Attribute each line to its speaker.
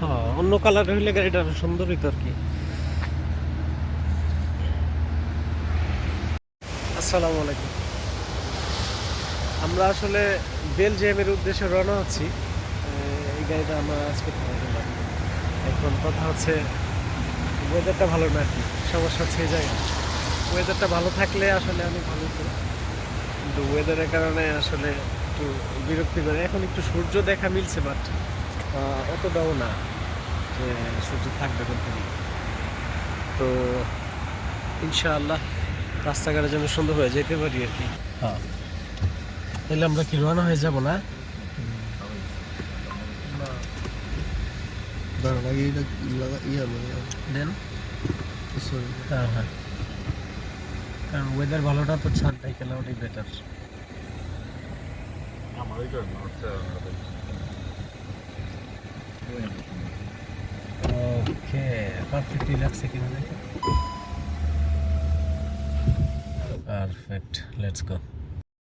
Speaker 1: হ্যাঁ, অন্য কালার হইলে গাড়িটা আরো সুন্দর হইতো আর কি। আসসালামু আলাইকুম। আমরা আসলে বেলজিয়ামের উদ্দেশ্যে রওনা হচ্ছি। এই গাড়িটা আমরা আজকে কিনলাম। এখন কথা হচ্ছে ওয়েদারটা ভালো না আর কি, সমস্যা হচ্ছে এই জায়গায়। ওয়েদারটা ভালো থাকলে আসলে অনেক ভালো হতো, কিন্তু ওয়েদারের কারণে আসলে একটু বিরক্তি করে। এখন একটু সূর্য দেখা মিলছে, বাট অতটাও না যে সূর্য থাকবে কন্টিনিউ। তো ইনশাআল্লাহ রাস্তাঘাটের জন্য সুন্দর হয়ে যেতে পারি আর কি। হ্যাঁ, তাহলে আমরা কি রওনা হয়ে যাব না? দেন হ্যাঁ হ্যাঁ, কারণ ওয়েদার ভালোটা তো ছাদ নাই, কেন ওটাই বেটার। ওকে, পারফেক্টলি লাগছে কিনা দেখো। Perfect, let's go.